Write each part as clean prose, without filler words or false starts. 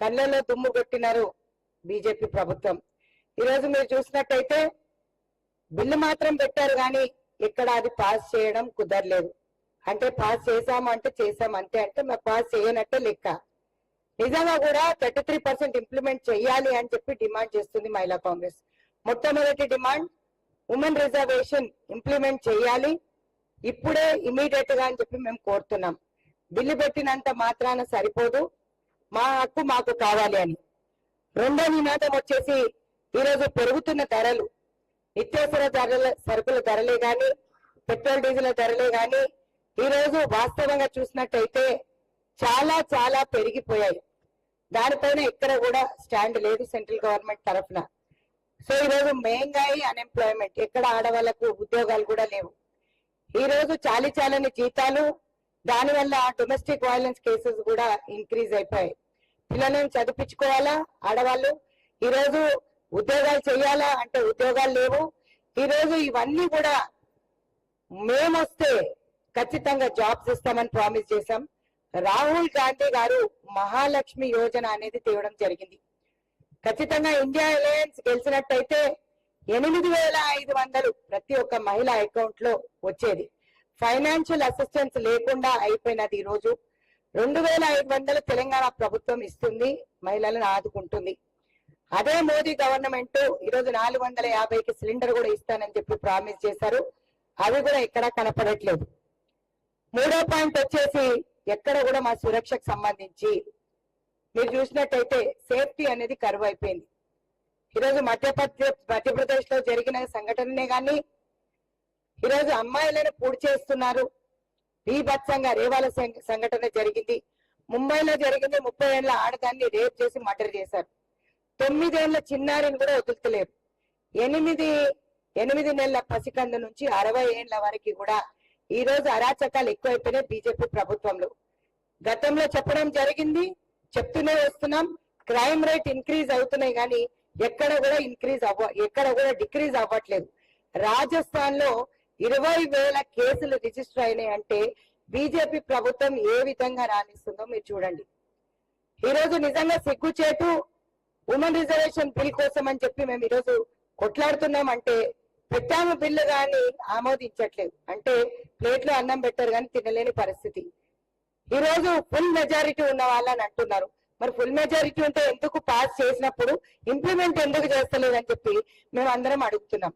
కళ్ళలో దుమ్ము కొట్టినారు బీజేపీ ప్రభుత్వం. ఈరోజు మీరు చూసినట్టయితే బిల్లు మాత్రం పెట్టారు కానీ ఇక్కడ అది పాస్ చేయడం కుదరలేదు. అంటే పాస్ చేశాము అంటే చేశాం అంతే, అంటే మరి పాస్ చేయనట్టే లెక్క. నిజంగా కూడా 33% ఇంప్లిమెంట్ చేయాలి అని చెప్పి డిమాండ్ చేస్తుంది మహిళా కాంగ్రెస్. మొట్టమొదటి డిమాండ్ ఉమెన్ రిజర్వేషన్ ఇంప్లిమెంట్ చేయాలి ఇప్పుడే ఇమీడియట్ గా అని చెప్పి మేము కోరుతున్నాం. బిల్లు పెట్టినంత మాత్రాన సరిపోదు, మా హక్కు మాకు కావాలి అని. రెండో నినాదం వచ్చేసి ఈరోజు పెరుగుతున్న ధరలు, నిత్యావసర సరుకుల ధరలే గాని, పెట్రోల్ డీజిల్ ధరలే గాని ఈరోజు వాస్తవంగా చూసినట్టయితే చాలా చాలా పెరిగిపోయాయి. దానిపైన ఎక్కడ కూడా స్టాండ్ లేదు సెంట్రల్ గవర్నమెంట్ తరఫున. సో ఈరోజు మహంగాయి, అన్ఎంప్లాయ్మెంట్, ఎక్కడ ఆడవాళ్లకు ఉద్యోగాలు కూడా లేవు. ఈ రోజు చాలని జీతాలు, దానివల్ల డొమెస్టిక్ వైలెన్స్ కేసెస్ కూడా ఇంక్రీజ్ అయిపోయాయి. పిల్లలను చదివించుకోవాలా ఆడవాళ్ళు, ఈ రోజు ఉద్యోగాలు చేయాలా అంటే ఉద్యోగాలు లేవు. ఈ రోజు ఇవన్నీ కూడా మేమొస్తే ఖచ్చితంగా జాబ్స్ ఇస్తామని ప్రామిస్ చేశాం. రాహుల్ గాంధీ గారు మహాలక్ష్మి యోజన అనేది తేవడం జరిగింది. ఖచ్చితంగా ఇండియా అలయన్స్ గెలిచినట్టయితే 8,500 ప్రతి ఒక్క మహిళ అకౌంట్ లో వచ్చేది. ఫైనాన్షియల్ అసిస్టెన్స్ లేకుండా అయిపోయినది. ఈ రోజు 2,500 తెలంగాణ ప్రభుత్వం ఇస్తుంది, మహిళలను ఆదుకుంటుంది. అదే మోదీ గవర్నమెంట్ ఈరోజు 450కి సిలిండర్ కూడా ఇస్తానని చెప్పి ప్రామిస్ చేశారు. అవి కూడా ఎక్కడ కనపడట్లేదు. మూడో పాయింట్ వచ్చేసి ఎక్కడ కూడా మా సురక్షకు సంబంధించి మీరు చూసినట్టయితే సేఫ్టీ అనేది కరువు అయిపోయింది. ఈరోజు మధ్యప్రదేశ్ లో జరిగిన సంఘటననే కానీ ఈరోజు అమ్మాయిలను పూడి చేస్తున్నారు. బీభత్సంగా రేవాల సంఘటన జరిగింది. ముంబైలో జరిగింది. 30 ఏళ్ల ఆడదాన్ని రేప్ చేసి మర్డర్ చేశారు. 9 ఏళ్ల చిన్నారిని కూడా వదులుతలేరు. 8 నెలల పసికందు నుంచి 60 ఏళ్ల వరకు కూడా ఈ రోజు అరాచకాలు ఎక్కువైపోయినాయి బీజేపీ ప్రభుత్వంలో. గతంలో చెప్పడం జరిగింది, చెప్తూనే వస్తున్నాం. క్రైమ్ రేట్ ఇంక్రీజ్ అవుతున్నాయి కానీ ఎక్కడ కూడా డిక్రీజ్ అవ్వట్లేదు. రాజస్థాన్ లో 20,000 కేసులు రిజిస్టర్ అయినాయి. అంటే బీజేపీ ప్రభుత్వం ఏ విధంగా రాణిస్తుందో మీరు చూడండి. ఈ రోజు నిజంగా సిగ్గుచేటు. ఉమెన్ రిజర్వేషన్ బిల్ కోసం అని చెప్పి మేము ఈరోజు కొట్లాడుతున్నాం. అంటే పెట్టాము బిల్లు కానీ ఆమోదించట్లేదు. అంటే ప్లేట్ లో అన్నం పెట్టారు కానీ తినలేని పరిస్థితి. ఈ రోజు ఫుల్ మెజారిటీ ఉన్న వాళ్ళని అంటున్నారు. మరి ఫుల్ మెజారిటీ ఉంటే ఎందుకు పాస్ చేసినప్పుడు ఇంప్లిమెంట్ ఎందుకు చేస్తలేదని చెప్పి మేము అందరం అడుగుతున్నాం.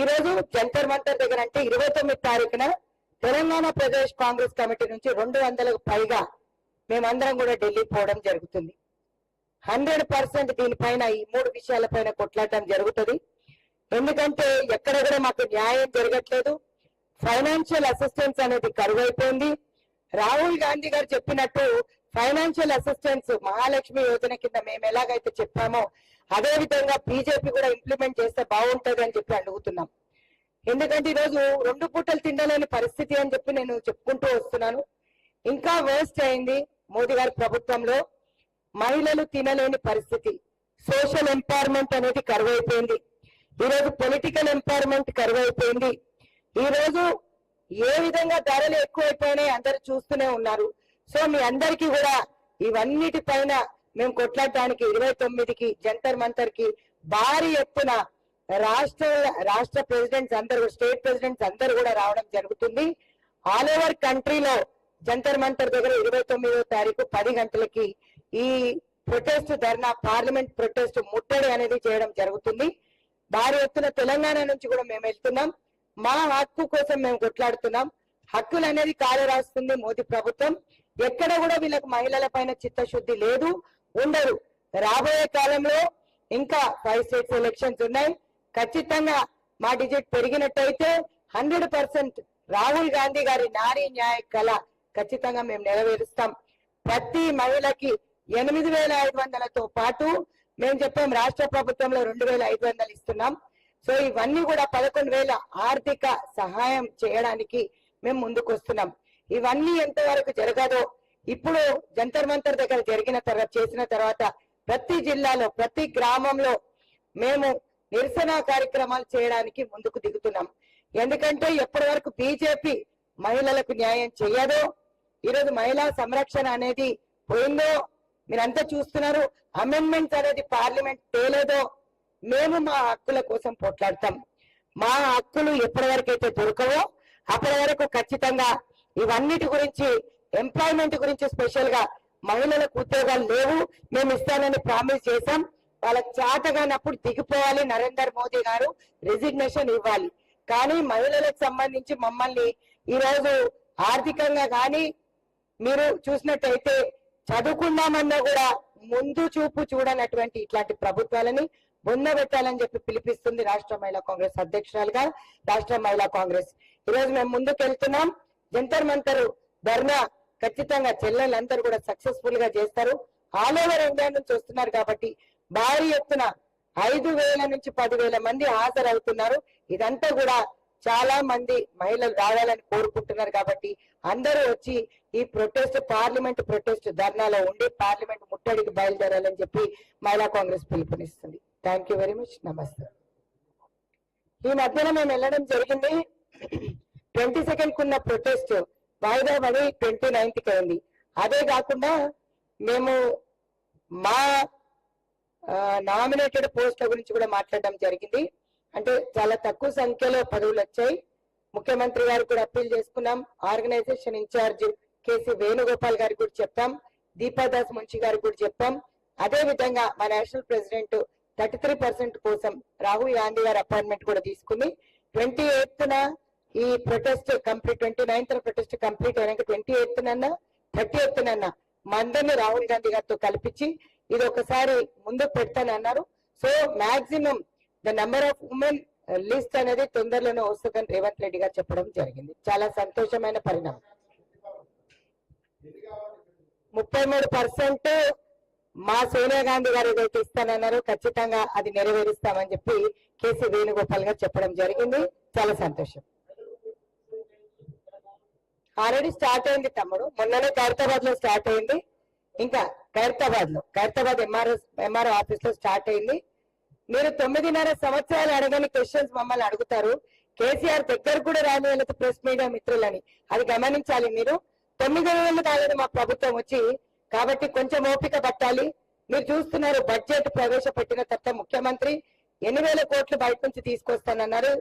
ఈ రోజు జంతర్ మంతర్ దగ్గర అంటే 29 తారీఖున తెలంగాణ ప్రదేశ్ కాంగ్రెస్ కమిటీ నుంచి 200కు పైగా మేమందరం కూడా ఢిల్లీ పోవడం జరుగుతుంది. 100% దీనిపైన ఈ 3 విషయాలపైన కొట్లాడటం జరుగుతుంది. ఎందుకంటే ఎక్కడ కూడా మాకు న్యాయం జరగట్లేదు. ఫైనాన్షియల్ అసిస్టెన్స్ అనేది కరువైపోయింది. రాహుల్ గాంధీ గారు చెప్పినట్టు ఫైనాన్షియల్ అసిస్టెన్స్ మహాలక్ష్మి యోజన కింద మేము ఎలాగైతే చెప్పామో అదే విధంగా బీజేపీ కూడా ఇంప్లిమెంట్ చేస్తే బాగుంటది అని చెప్పి అడుగుతున్నాం. ఎందుకంటే ఈరోజు 2 పూటలు తినలేని పరిస్థితి అని చెప్పి నేను చెప్పుకుంటూ వస్తున్నాను. ఇంకా వర్స్ట్ అయింది మోదీ గారి ప్రభుత్వంలో. మహిళలు తినలేని పరిస్థితి, సోషల్ ఎంపవర్మెంట్ అనేది కరువైపోయింది. ఈరోజు పొలిటికల్ ఎంపవర్మెంట్ కరువైపోయింది. ఈ రోజు ఏ విధంగా ధరలు ఎక్కువైపోయినాయి అందరు చూస్తూనే ఉన్నారు. సో మీ అందరికీ కూడా ఇవన్నిటిపైన మేము కొట్లాడటానికి 29కి జంతర్ మంతర్ కి భారీ ఎత్తున రాష్ట్ర ప్రెసిడెంట్స్ అందరూ, స్టేట్ ప్రెసిడెంట్స్ అందరూ కూడా రావడం జరుగుతుంది. ఆల్ ఓవర్ కంట్రీలో జంతర్ మంతర్ దగ్గర 29వ తారీఖు 10 గంటలకి ఈ ప్రొటెస్ట్ ధర్నా, పార్లమెంట్ ప్రొటెస్ట్ ముట్టడి అనేది చేయడం జరుగుతుంది. భారీ ఎత్తున తెలంగాణ నుంచి కూడా మేము వెళ్తున్నాం. మా హక్కు కోసం మేము కొట్లాడుతున్నాం. హక్కులు అనేది కాలు రాస్తుంది మోదీ ప్రభుత్వం. ఎక్కడ కూడా వీళ్ళకి మహిళల పైన చిత్తశుద్ధి లేదు, ఉండరు. రాబోయే కాలంలో ఇంకా 5 స్టేట్స్ ఎలక్షన్స్ ఉన్నాయి. ఖచ్చితంగా మా డిజిట్ పెరిగినట్టయితే 100% రాహుల్ గాంధీ గారి నారీ న్యాయ కళ ఖచ్చితంగా మేము నెరవేరుస్తాం. ప్రతి మహిళకి 8,500తో పాటు మేము చెప్పాం రాష్ట్ర ప్రభుత్వంలో 2,500 ఇస్తున్నాం. సో ఇవన్నీ కూడా 11,000 ఆర్థిక సహాయం చేయడానికి మేము ముందుకు వస్తున్నాం. ఇవన్నీ ఎంతవరకు జరగదో ఇప్పుడు జంతర్ మంతర్ దగ్గర చేసిన తర్వాత ప్రతి జిల్లాలో, ప్రతి గ్రామంలో మేము నిరసన కార్యక్రమాలు చేయడానికి ముందుకు దిగుతున్నాం. ఎందుకంటే ఎప్పటి వరకు బీజేపీ మహిళలకు న్యాయం చేయదో, ఈరోజు మహిళా సంరక్షణ అనేది పోయిందో, మీరంతా చూస్తున్నారు, అమెండ్మెంట్స్ అనేది పార్లమెంట్ తేలేదో మేము మా హక్కుల కోసం పోట్లాడతాం. మా హక్కులు ఎప్పటి వరకు అయితే దొరకవో అప్పటి వరకు ఖచ్చితంగా ఇవన్నిటి గురించి, ఎంప్లాయ్మెంట్ గురించి స్పెషల్ గా మహిళలకు ఉద్యోగాలు లేవు, మేము ఇస్తానని ప్రామిస్ చేశాం. వాళ్ళకి చేతగానప్పుడు దిగిపోవాలి, నరేంద్ర మోదీ గారు రిజిగ్నేషన్ ఇవ్వాలి. కానీ మహిళలకు సంబంధించి మమ్మల్ని ఈరోజు ఆర్థికంగా కానీ మీరు చూసినట్టయితే చదువుకుందామన్నా కూడా ముందు చూపు చూడనటువంటి ఇట్లాంటి ప్రభుత్వాలని బొందబెట్టాలని చెప్పి పిలిపిస్తుంది రాష్ట్ర మహిళా కాంగ్రెస్ అధ్యక్షురాలుగా రాష్ట్ర మహిళా కాంగ్రెస్. ఈరోజు మేము ముందుకు వెళ్తున్నాం. జంతర్ మంతర్ ధర్నా ఖచ్చితంగా చెల్లెలందరూ కూడా సక్సెస్ఫుల్ గా చేస్తారు. ఆల్ ఓవర్ ఇండియా నుంచి వస్తున్నారు కాబట్టి భారీ ఎత్తున 5,000 నుంచి 10,000 మంది హాజరవుతున్నారు. ఇదంతా కూడా చాలా మంది మహిళలు రావాలని కోరుకుంటున్నారు కాబట్టి అందరూ వచ్చి ఈ ప్రొటెస్ట్, పార్లమెంట్ ప్రొటెస్ట్ ధర్నాలో ఉండి పార్లమెంట్ ముట్టడికి బయలుదేరాలని చెప్పి మహిళా కాంగ్రెస్ పిలుపునిస్తుంది. Thank you very much. నమస్తే. ఈ మధ్యన మేము వెళ్ళడం జరిగింది. 22nd ఉన్న ప్రొటెస్ట్ వాయిదా పడి 29th అయింది. అదే కాకుండా మేము మా నామినేటెడ్ పోస్టుల గురించి కూడా మాట్లాడడం జరిగింది. అంటే చాలా తక్కువ సంఖ్యలో పదవులు వచ్చాయి. ముఖ్యమంత్రి గారికి కూడా అప్పీల్ చేసుకున్నాం. ఆర్గనైజేషన్ ఇన్ఛార్జ్ కేసీ వేణుగోపాల్ గారికి కూడా చెప్పాం, దీపాదాస్ మున్షి గారికి కూడా చెప్పాం. అదే విధంగా మా నేషనల్ ప్రెసిడెంట్ 33% కోసం రాహుల్ గాంధీ గారి అపాయింట్మెంట్ కూడా తీసుకుంది. 28th ఈ protest complete, 29th protest complete అయినాక 28th 30th మా అందరినీ రాహుల్ గాంధీ గారితో కల్పించి ఇది ఒకసారి ముందుకు పెడతానన్నారు. So maximum the number of women list అనేది తొందరలోనే వస్తుందని రేవంత్ రెడ్డి గారు చెప్పడం జరిగింది. చాలా సంతోషమైన పరిణామం. 33% మా సోనియా గాంధీ గారు ఏదైతే ఇస్తానన్నారో ఖచ్చితంగా అది నెరవేరుస్తామని చెప్పి కేసీ వేణుగోపాల్ గారు చెప్పడం జరిగింది. చాలా సంతోషం. ఆల్రెడీ స్టార్ట్ అయింది తమ్ముడు, మొన్ననే ఖైరతాబాద్ లో స్టార్ట్ అయింది. ఇంకా ఖైరతాబాద్ ఎంఆర్ఓ ఆఫీస్ లో స్టార్ట్ అయింది. మీరు 9.5 సంవత్సరాలు అడగని క్వశ్చన్స్ మమ్మల్ని అడుగుతారు. కేసీఆర్ దగ్గర కూడా రాని ప్రెస్ మీడియా మిత్రులని అది గమనించాలి. మీరు 9 నెలలు కాలేదు మా ప్రభుత్వం వచ్చి, కాబట్టి కొంచెం ఓపిక పట్టాలి. మీరు చూస్తున్నారు బడ్జెట్ ప్రవేశపెట్టిన తర్వాత ముఖ్యమంత్రి 8,000 కోట్లు బయట నుంచి తీసుకొస్తానన్నారు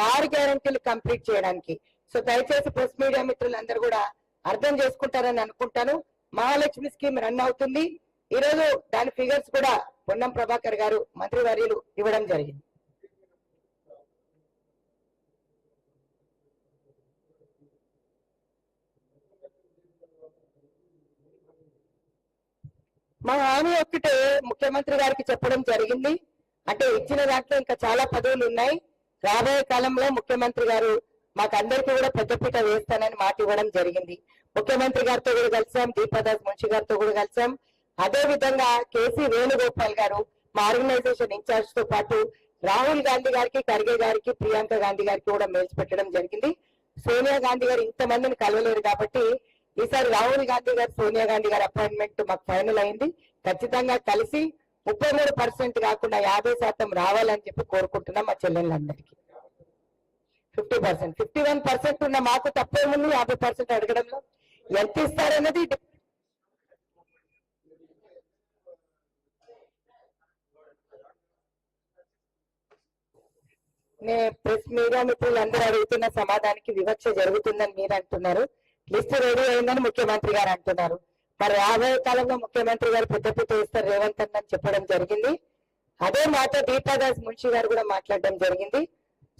6 గ్యారంటీలు కంప్లీట్ చేయడానికి. సో దయచేసి ప్రెస్ మీడియా మిత్రులందరూ కూడా అర్థం చేసుకుంటారని అనుకుంటాను. మహాలక్ష్మి స్కీమ్ రన్ అవుతుంది. ఈ రోజు దాని ఫిగర్స్ కూడా పొన్నం ప్రభాకర్ గారు మంత్రివర్యులు ఇవ్వడం జరిగింది. మా హామీ ఒక్కటే ముఖ్యమంత్రి గారికి చెప్పడం జరిగింది. అంటే ఇచ్చిన దాంట్లో ఇంకా చాలా పదవులు ఉన్నాయి. రాబోయే కాలంలో ముఖ్యమంత్రి గారు మాకు అందరికీ కూడా పెద్దపీట వేస్తానని మాట ఇవ్వడం జరిగింది. ముఖ్యమంత్రి గారితో కూడా కలిసాం, దీపాదాస్ మున్షి గారితో కూడా కలిసాం. అదే విధంగా కేసీ వేణుగోపాల్ గారు మా ఆర్గనైజేషన్ ఇన్ఛార్జ్ తో పాటు రాహుల్ గాంధీ గారికి, ఖర్గే గారికి, ప్రియాంక గాంధీ గారికి కూడా మెయిల్స్ పెట్టడం జరిగింది. సోనియా గాంధీ గారు ఇంతమందిని కలవలేరు కాబట్టి ఈసారి రాహుల్ గాంధీ గారు, సోనియా గాంధీ గారి అపాయింట్మెంట్ మాకు ఫైనల్ అయింది. ఖచ్చితంగా కలిసి 33% కాకుండా 50% రావాలని చెప్పి కోరుకుంటున్నాం మా చెల్లెళ్ళందరికీ. 50%, 51% ఉన్న మాకు తప్పేముంది 50% అడగడంలో. ఎంత ఇస్తారన్నది ప్రెస్ మీడియా మిత్రులు అందరూ అడుగుతున్న సమాధానానికి వివక్ష జరుగుతుందని మీరు అంటున్నారు. లిస్ట్ రెడీ అయిందని ముఖ్యమంత్రి గారు అంటున్నారు. మరి రాబోయే కాలంలో ముఖ్యమంత్రి గారు పెద్దపీట వేస్తారు రేవంత్ అని చెప్పడం జరిగింది. అదే మాట దీపాదాస్ మున్షి గారు కూడా మాట్లాడడం జరిగింది.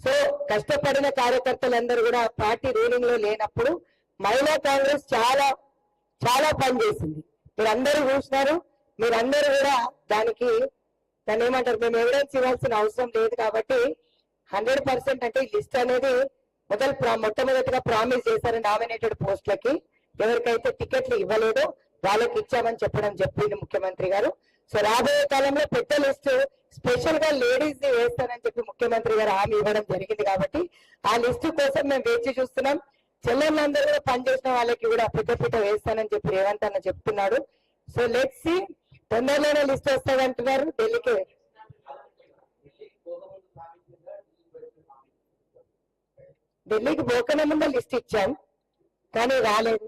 సో కష్టపడిన కార్యకర్తలందరూ కూడా పార్టీ రూలింగ్ లో లేనప్పుడు మహిళా కాంగ్రెస్ చాలా చాలా పనిచేసింది. మీరందరూ చూసినారు. మీరందరూ కూడా దానికి దాన్ని ఏమంటారు, మేము ఎవిడెన్స్ ఇవ్వాల్సిన అవసరం లేదు కాబట్టి 100% అంటే ఈ లిస్ట్ అనేది మొట్టమొదటిగా ప్రామిస్ చేశారు నామినేటెడ్ పోస్టులకి. ఎవరికైతే టికెట్లు ఇవ్వలేదో వాళ్ళకి ఇచ్చామని చెప్పింది ముఖ్యమంత్రి గారు. సో రాబోయే కాలంలో పెద్ద లిస్టు స్పెషల్ గా లేడీస్ ని వేస్తానని చెప్పి ముఖ్యమంత్రి గారు హామీ ఇవ్వడం జరిగింది. కాబట్టి ఆ లిస్టు కోసం మేము వేచి చూస్తున్నాం. చెల్లెళ్ళందరూ కూడా పనిచేసిన వాళ్ళకి కూడా పెద్దపీట వేస్తానని చెప్పి రేవంత్ అన్న చెప్తున్నాడు. సో లెట్స్ సీ, తొందరలోనే లిస్ట్ వస్తాదంటున్నారు. ఢిల్లీకి పోకనే ముందు లిస్ట్ ఇచ్చాం కానీ రాలేదు.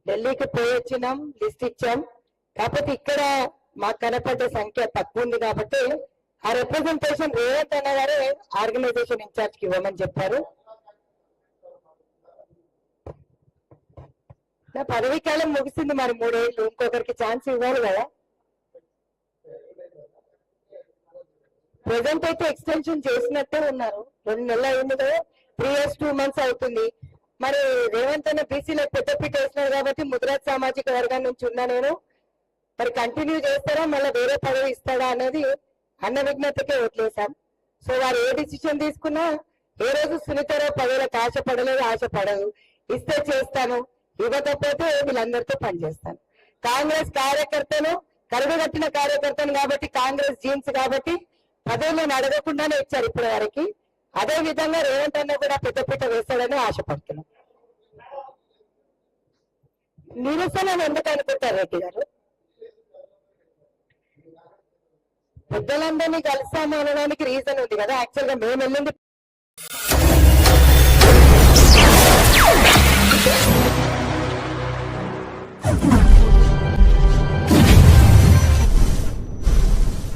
ఢిల్లీకి పోయి వచ్చినాం, లిస్ట్ ఇచ్చాం కాకపోతే ఇక్కడ మాకు కనపడ్డ సంఖ్య తక్కువ ఉంది కాబట్టి ఆ రిప్రజెంటేషన్ రేవంత్ అన్న గారే ఆర్గనైజేషన్ ఇన్ఛార్జ్ కి ఇవ్వమని చెప్పారు. నా పదవీ కాలం ముగిసింది, మరి 3 ఏళ్ళు ఇంకొకరికి ఛాన్స్ ఇవ్వాలి కదా. ప్రెసెంట్ అయితే ఎక్స్టెన్షన్ చేసినట్టే ఉన్నారు, 2 నెలలు అయింది కదా, 3 years 2 months అవుతుంది. మరి రేవంత్ అన్న బీసీలో పెద్దపీట వేసినారు కాబట్టి ముద్రాజ్ సామాజిక వర్గం నుంచి ఉన్నా నేను, మరి కంటిన్యూ చేస్తారా మళ్ళీ వేరే పదవి ఇస్తాడా అనేది అన్న విజ్ఞతకే ఓట్లేశాం. సో వారు ఏ డిసిషన్ తీసుకున్నా, ఏ రోజు సునీతారావు పదవులకు ఆశపడలేదు, ఆశపడదు. ఇస్తే చేస్తాను, ఇవ్వకపోతే వీళ్ళందరితో పనిచేస్తాను. కాంగ్రెస్ కార్యకర్తను, కరుడుగట్టిన కార్యకర్తను కాబట్టి, కాంగ్రెస్ జీన్స్ కాబట్టి పదవులను అడగకుండానే ఇచ్చారు ఇప్పటి వరకు. అదే విధంగా రేవంత్ అన్న కూడా పెద్దపీట వేస్తాడని ఆశపడుతున్నాం. నిరసన ఎందుకు అనుకుంటారు రెడ్డి గారు? పెద్దలందరినీ కలిసాము అనడానికి రీజన్ ఉంది కదా. యాక్చువల్ గా మేము వెళ్ళింది